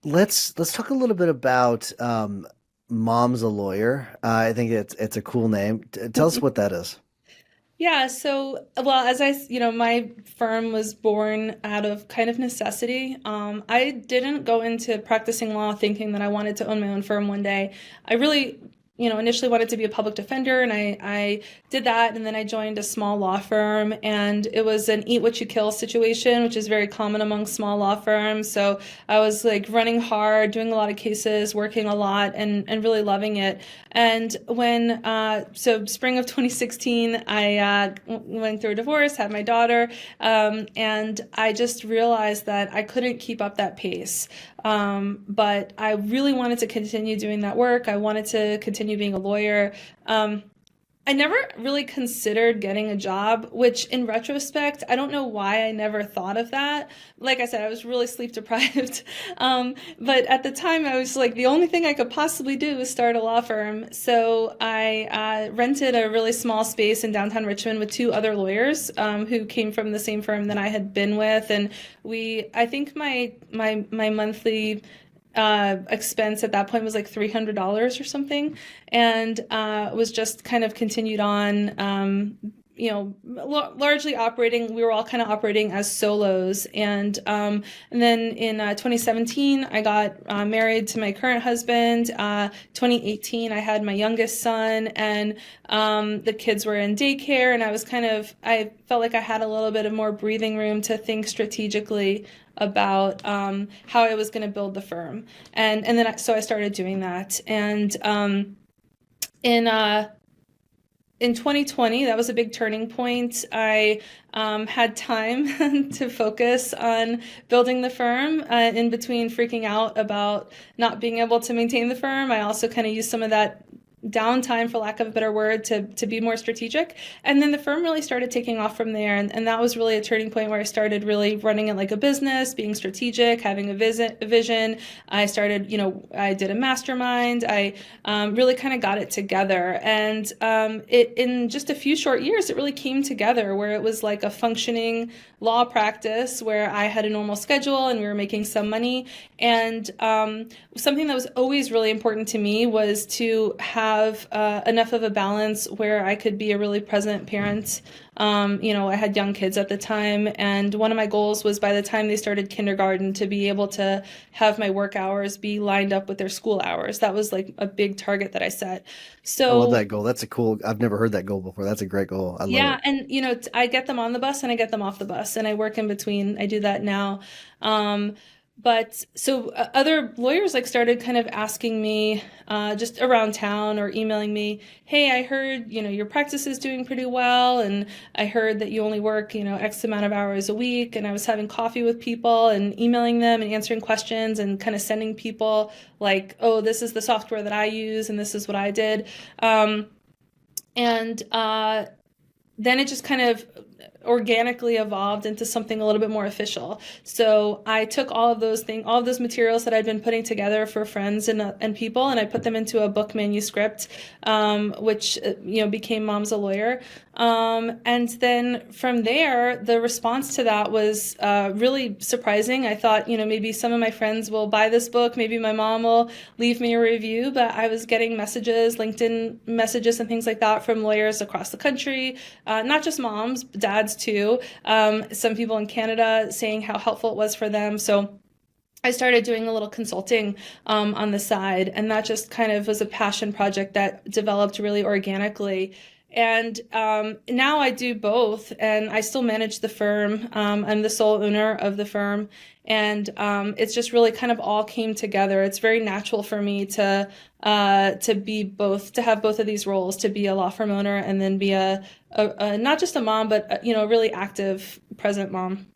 Let's talk a little bit about Mom's a Lawyer. I think it's a cool name. Tell us what that is. Yeah, so well, my firm was born out of kind of necessity. I didn't go into practicing law thinking that I wanted to own my own firm one day. I really, initially wanted to be a public defender, and I did that, and then I joined a small law firm, and it was an eat what you kill situation, which is very common among small law firms. So I was like running hard, doing a lot of cases, working a lot, and really loving it. And so spring of 2016, I went through a divorce, had my daughter, and I just realized that I couldn't keep up that pace. But I really wanted to continue doing that work. I wanted to continue being a lawyer. Um, I never really considered getting a job, which in retrospect, I don't know why I never thought of that. Like I said, I was really sleep deprived. But at the time, I was like, the only thing I could possibly do was start a law firm. So I rented a really small space in downtown Richmond with two other lawyers who came from the same firm that I had been with. And I think my monthly expense at that point was like $300 or something, and was just kind of continued on. Largely operating. We were all kind of operating as solos, and then in 2017, I got married to my current husband. 2018, I had my youngest son, and the kids were in daycare, and I felt like I had a little bit of more breathing room to think strategically about how I was going to build the firm, so I started doing that, and in in 2020, that was a big turning point. I had time to focus on building the firm in between freaking out about not being able to maintain the firm. I also kind of used some of that downtime, for lack of a better word, to be more strategic. And then the firm really started taking off from there. And that was really a turning point where I started really running it like a business, being strategic, having a vision. I did a mastermind. I really kind of got it together. And in just a few short years, it really came together where it was like a functioning law practice where I had a normal schedule and we were making some money. And something that was always really important to me was to have enough of a balance where I could be a really present parent. I had young kids at the time, and one of my goals was by the time they started kindergarten to be able to have my work hours be lined up with their school hours. That was like a big target that I set. I love So that goal. That's a cool. I've never heard that goal before. That's a great goal. I love yeah, it. and I get them on the bus and I get them off the bus, and I work in between. I do that now. Um, but other lawyers like started kind of asking me just around town or emailing me, "Hey, I heard, your practice is doing pretty well, and I heard that you only work, X amount of hours a week." And I was having coffee with people and emailing them and answering questions and kind of sending people like, "Oh, this is the software that I use and this is what I did." And then it just kind of organically evolved into something a little bit more official. So I took all of those materials that I'd been putting together for friends and people, and I put them into a book manuscript, which became Mom's a Lawyer. And then from there, the response to that was really surprising. I thought, maybe some of my friends will buy this book, maybe my mom will leave me a review, but I was getting messages, LinkedIn messages, and things like that from lawyers across the country, not just moms, dads too. Some people in Canada saying how helpful it was for them. So I started doing a little consulting on the side, and that just kind of was a passion project that developed really organically. And now I do both, and I still manage the firm. I'm the sole owner of the firm, and it's just really kind of all came together. It's very natural for me to have both of these roles, to be a law firm owner and then be a not just a mom, but a really active, present mom.